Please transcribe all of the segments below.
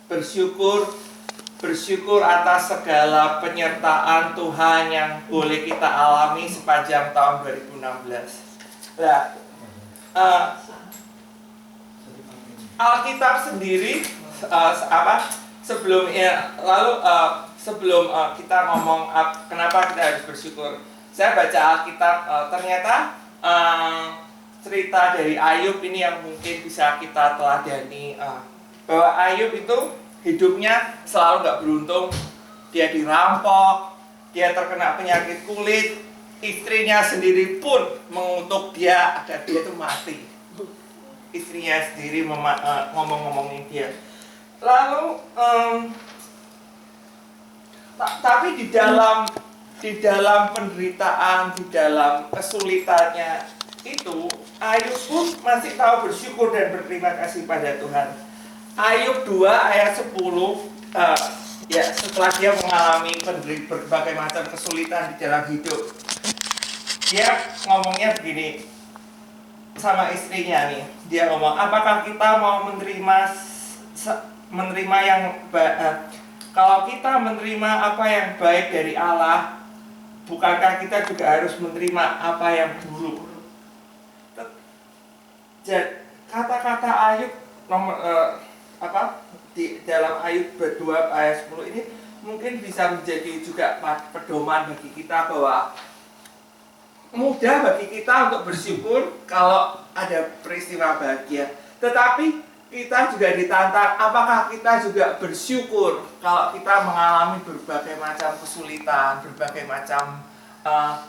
bersyukur atas segala penyertaan Tuhan yang boleh kita alami sepanjang tahun 2016. Nah, Alkitab sendiri sebelum kita ngomong kenapa kita harus bersyukur, saya baca Alkitab, ternyata cerita dari Ayub ini yang mungkin bisa kita teladani, bahwa Ayub itu hidupnya selalu nggak beruntung. Dia dirampok, dia terkena penyakit kulit, istrinya sendiri pun mengutuk dia agar dia itu mati. Istrinya sendiri ngomong-ngomongin dia. Lalu tapi di dalam penderitaan, di dalam kesulitannya itu, Ayub pun masih tahu bersyukur dan berterima kasih pada Tuhan. Ayub 2 ayat 10, setelah dia mengalami berbagai macam kesulitan di dalam hidup, dia ngomongnya begini sama istrinya nih. Dia ngomong, apakah kita mau menerima yang kalau kita menerima apa yang baik dari Allah, bukankah kita juga harus menerima apa yang buruk? Jadi kata-kata Ayub di dalam Ayub 2 ayat 10 ini mungkin bisa menjadi juga pedoman bagi kita, bahwa mudah bagi kita untuk bersyukur kalau ada peristiwa bahagia, tetapi kita juga ditantang, apakah kita juga bersyukur kalau kita mengalami berbagai macam kesulitan, berbagai macam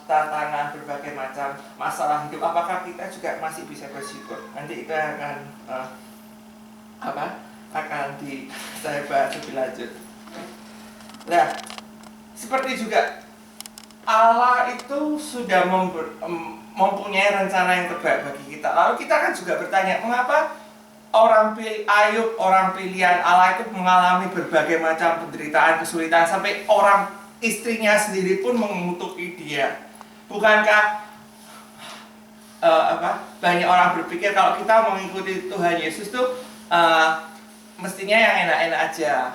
tantangan, berbagai macam masalah hidup, apakah kita juga masih bisa bersyukur? Nanti itu akan saya bahas lebih lanjut. Nah, seperti juga Allah itu sudah mempunyai rencana yang terbaik bagi kita. Lalu kita kan juga bertanya, mengapa Ayub, orang pilihan Allah itu mengalami berbagai macam penderitaan, kesulitan, sampai istrinya sendiri pun mengutuki dia? Bukankah banyak orang berpikir kalau kita mengikuti Tuhan Yesus tuh mestinya yang enak-enak aja,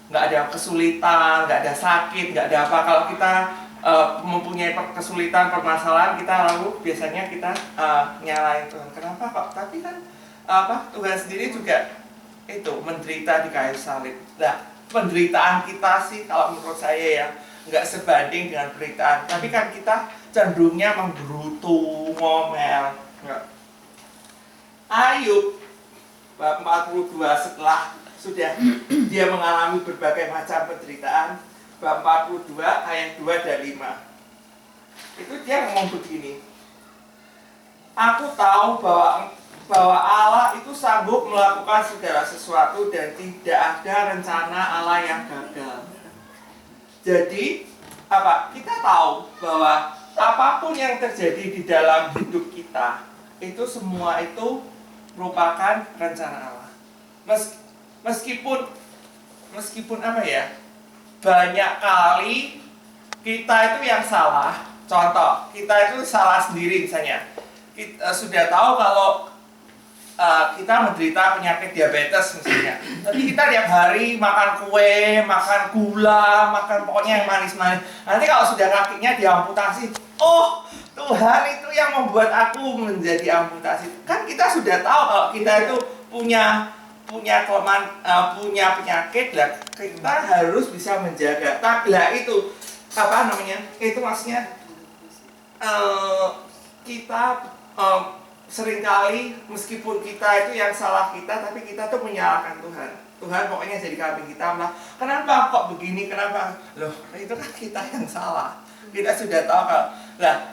nggak ada kesulitan, nggak ada sakit, nggak ada apa. Kalau kita mempunyai kesulitan, permasalahan, kita lalu biasanya kita nyalain Tuhan. Kenapa kok? Tapi kan Tuhan sendiri juga itu menderita di kayu salib. Nah, penderitaan kita sih kalau menurut saya ya nggak sebanding dengan penderitaan. Tapi kan kita cenderungnya menggerutu, ngomel. Ayub bab 42, setelah sudah dia mengalami berbagai macam penderitaan, bab 42 ayat 2 dan 5. Itu dia ngomong begini. Aku tahu bahwa Allah itu sanggup melakukan segala sesuatu dan tidak ada rencana Allah yang gagal. Jadi kita tahu bahwa apapun yang terjadi di dalam hidup kita, itu semua itu merupakan rencana Allah. Meskipun banyak kali kita itu yang salah. Contoh, kita itu salah sendiri misalnya. Kita sudah tahu kalau kita menderita penyakit diabetes misalnya, tapi kita tiap hari makan kue, makan gula, makan pokoknya yang manis-manis. Nanti kalau sudah kakinya diamputasi, oh Tuhan itu yang membuat aku menjadi amputasi. Kan kita sudah tahu kalau kita itu punya kelemahan, punya penyakit, lah kita harus bisa menjaga. Tapi lah itu itu maksudnya kita seringkali meskipun kita itu yang salah kita, tapi kita tuh menyalahkan Tuhan. Tuhan pokoknya jadi kambing hitam lah. Kenapa kok begini? Kenapa? Loh, itu kan kita yang salah. Kita sudah tahu kalau. Lah,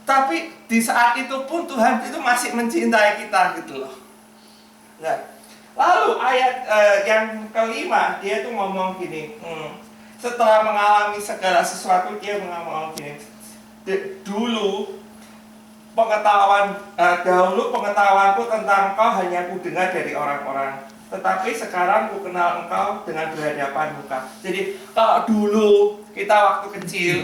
tapi di saat itu pun Tuhan itu masih mencintai kita gitu loh. Nah, lalu ayat yang kelima dia tuh ngomong gini. Setelah mengalami segala sesuatu dia ngomong gini. Dahulu pengetahuanku tentang engkau hanya kudengar dari orang-orang, tetapi sekarang ku kenal engkau dengan berhadapan muka. Jadi kalau dulu kita waktu kecil,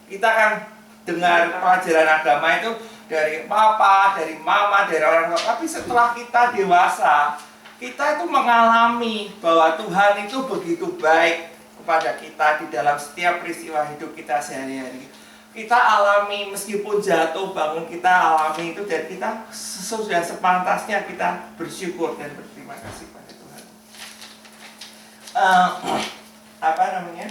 kita kan dengar pelajaran agama itu dari papa, dari mama, dari orang tua. Tapi setelah kita dewasa, kita itu mengalami bahwa Tuhan itu begitu baik kepada kita di dalam setiap peristiwa hidup kita sehari-hari. Kita alami meskipun jatuh bangun, kita alami itu, dan kita sudah sepantasnya kita bersyukur dan berterima kasih pada Tuhan. Apa namanya?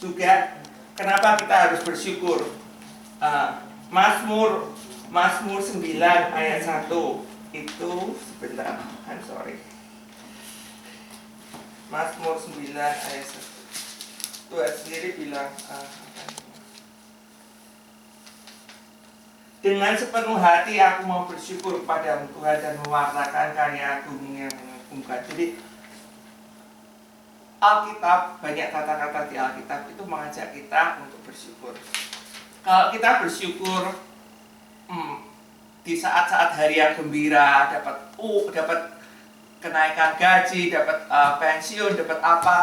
Juga kenapa kita harus bersyukur? Mazmur 9 ayat 1 itu sebentar, I'm sorry. Mazmur 9 ayat 1. Tuhan sendiri bilang, dengan sepenuh hati aku mau bersyukur kepadamu Tuhan dan mewartakan karya agung yang mengagumkan. Jadi Alkitab, banyak kata-kata di Alkitab itu mengajak kita untuk bersyukur. Kalau kita bersyukur di saat-saat hari yang gembira, dapat kenaikan gaji, dapat pensiun, dapat apa,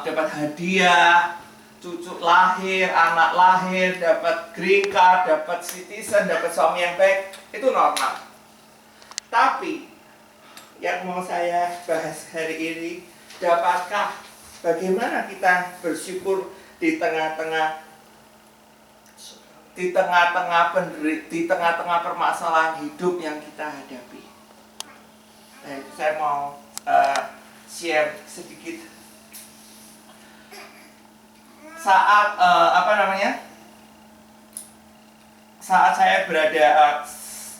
dapat hadiah, cucu lahir, anak lahir, dapat green card, dapat citizen, dapat suami yang baik, itu normal. Tapi yang mau saya bahas hari ini, dapatkah bagaimana kita bersyukur di tengah-tengah permasalahan hidup yang kita hadapi. Saya mau share sedikit. Saat saat saya berada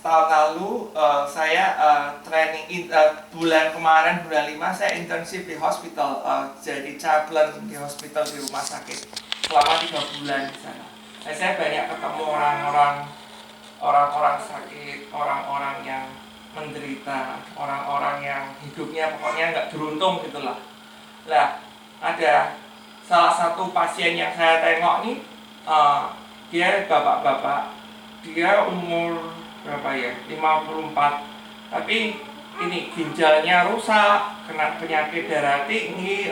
tahun lalu, saya training bulan kemarin, bulan 5 saya internship di hospital, jadi chaplain di hospital, di rumah sakit selama 3 bulan di sana. Saya banyak ketemu orang-orang sakit, orang-orang yang menderita, orang-orang yang hidupnya pokoknya nggak beruntung gitulah. Nah, ada salah satu pasien yang saya tengok nih, dia bapak-bapak, dia umur berapa ya, 54, tapi ini ginjalnya rusak, kena penyakit darah tinggi,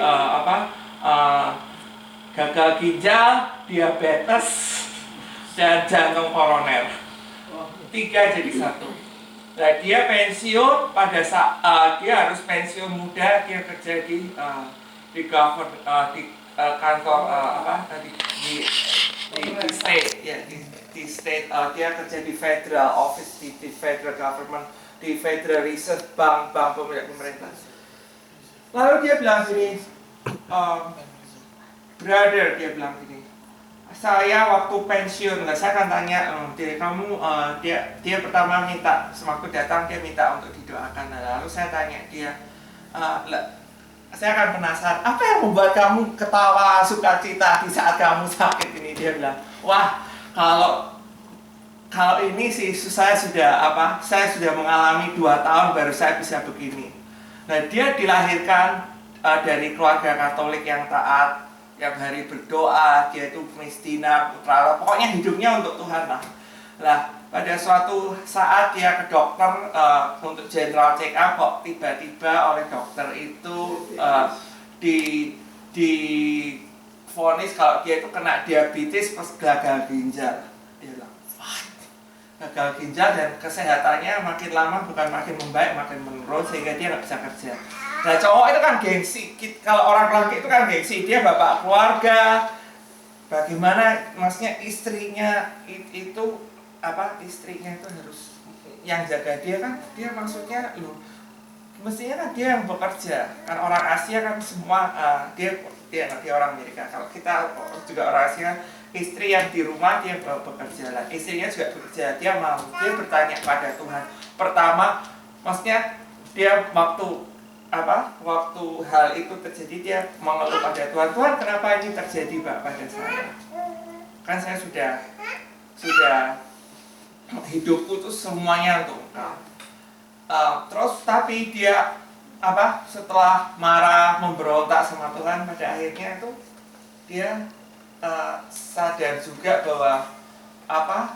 gagal ginjal, diabetes, dan jantung koroner. 3 jadi 1. Nah, dia pensiun pada saat dia harus pensiun muda, dia kerja di kantor di state, ya, di state, dia kerja di federal office, di federal government, di federal reserve bank pemerintah. Lalu dia bilang gini, brother, dia bilang gini, saya waktu pensiun, saya akan tanya, kamu, dia pertama minta, sewaktu datang dia minta untuk didoakan. Lalu saya tanya dia, saya akan penasaran, apa yang membuat kamu ketawa, sukacita di saat kamu sakit ini? Dia bilang, wah, kalau ini sih saya sudah mengalami 2 tahun baru saya bisa begini. Nah, dia dilahirkan dari keluarga Katolik yang taat, tiap hari berdoa, dia itu mistina, putra, pokoknya hidupnya untuk Tuhan lah. Nah, pada suatu saat dia ke dokter untuk general check up, kok tiba-tiba oleh dokter itu di vonis kalau dia itu kena diabetes plus gagal ginjal. Dia bilang, what? Gagal ginjal, dan kesehatannya makin lama bukan makin membaik, makin menurun, sehingga dia nggak bisa kerja. Nah, cowok itu kan gengsi, kalau orang laki itu kan gengsi, dia bapak keluarga. Bagaimana maksudnya istrinya itu istrinya itu harus yang jaga dia, kan dia maksudnya mestinya kan dia yang bekerja. Kan orang Asia kan semua dia orang Amerika. Kalau kita juga orang Asia kan istri yang di rumah dia bekerja lah, istrinya juga bekerja, dia bertanya pada Tuhan. Pertama, maksudnya dia waktu hal itu terjadi, dia mengeluh pada Tuhan, Tuhan kenapa ini terjadi pada saya? Kan saya sudah hidupku itu semuanya untuk Engkau. Terus tapi dia setelah marah, memberontak sama Tuhan, pada akhirnya itu dia sadar juga bahwa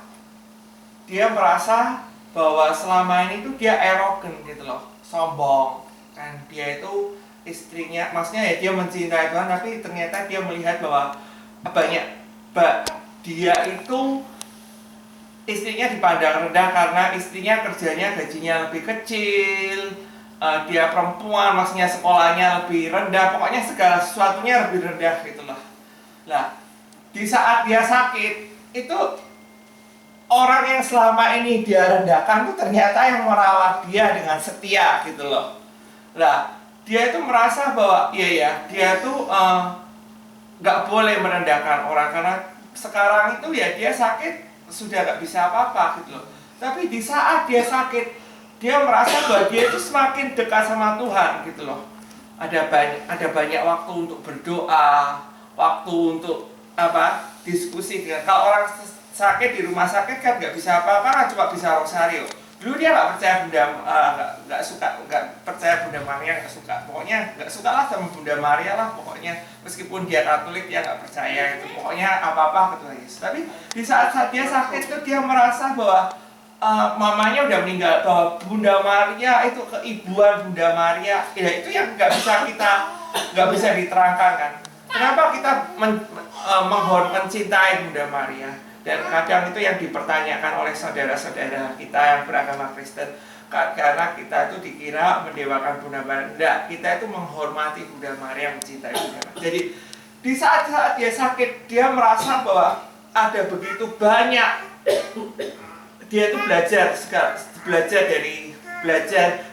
dia merasa bahwa selama ini tuh dia arogan gitu loh, sombong. Kan dia itu istrinya, maksudnya ya dia mencintai Tuhan, tapi ternyata dia melihat bahwa dia itu istrinya dipandang rendah karena istrinya kerjanya gajinya lebih kecil, dia perempuan, maksudnya sekolahnya lebih rendah, pokoknya segala sesuatunya lebih rendah gitu loh. Nah, di saat dia sakit, itu orang yang selama ini dia rendahkan tuh ternyata yang merawat dia dengan setia gitu loh. Nah, dia itu merasa bahwa iya ya, dia tuh nggak boleh merendahkan orang karena sekarang itu ya dia sakit sudah nggak bisa apa-apa gitu loh. Tapi di saat dia sakit, dia merasa bahwa dia itu semakin dekat sama Tuhan gitu loh. Ada banyak waktu untuk berdoa, waktu untuk diskusi dengan. Kalau orang sakit di rumah sakit kan nggak bisa apa-apa, kan cuma bisa rosario. Dulu dia nggak percaya nggak percaya Bunda Maria, nggak suka. Pokoknya nggak suka lah sama Bunda Maria lah. Pokoknya meskipun dia Katolik dia nggak percaya itu. Pokoknya apa-apa ke Tuhan Yesus. Tapi di saat dia sakit itu dia merasa bahwa mamanya udah meninggal, bahwa Bunda Maria itu keibuan Bunda Maria, ya itu yang nggak bisa diterangkan kan. Kenapa kita mencintai Bunda Maria? Dan kadang itu yang dipertanyakan oleh saudara-saudara kita yang beragama Kristen, karena kita itu dikira mendewakan Bunda Maria. Enggak, kita itu menghormati Bunda Maria, mencintai Bunda Maria. Jadi di saat-saat dia sakit, dia merasa bahwa ada begitu banyak. Dia itu belajar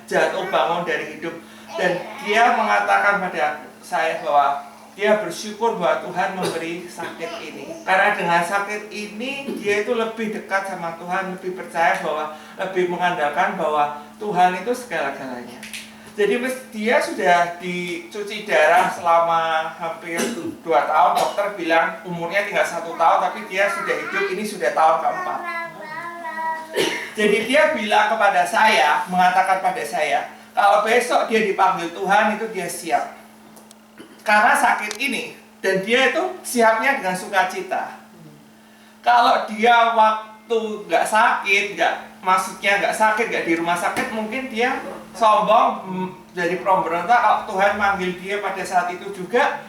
jatuh bangun dari hidup, dan dia mengatakan pada saya bahwa dia bersyukur bahwa Tuhan memberi sakit ini, karena dengan sakit ini dia itu lebih dekat sama Tuhan, lebih percaya bahwa, lebih mengandalkan bahwa Tuhan itu segala-galanya. Jadi dia sudah dicuci darah selama hampir 2 tahun. Dokter bilang umurnya tinggal 1 tahun, tapi dia sudah hidup, ini sudah tahun keempat. Jadi dia bilang kepada saya, mengatakan pada saya, kalau besok dia dipanggil Tuhan itu dia siap. Karena sakit ini, dan dia itu siapnya dengan sukacita. Kalau dia waktu nggak sakit, nggak sakit, nggak di rumah sakit, mungkin dia sombong jadi pemberontak. Kalau Tuhan manggil dia pada saat itu juga,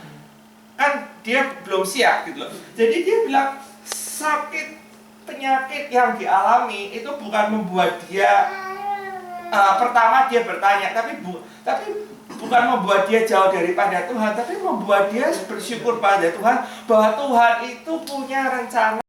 kan dia belum siap gitu loh. Jadi dia bilang sakit, penyakit yang dialami itu bukan membuat dia pertama dia bertanya, tapi bukan membuat dia jauh daripada Tuhan, tapi membuat dia bersyukur pada Tuhan bahwa Tuhan itu punya rencana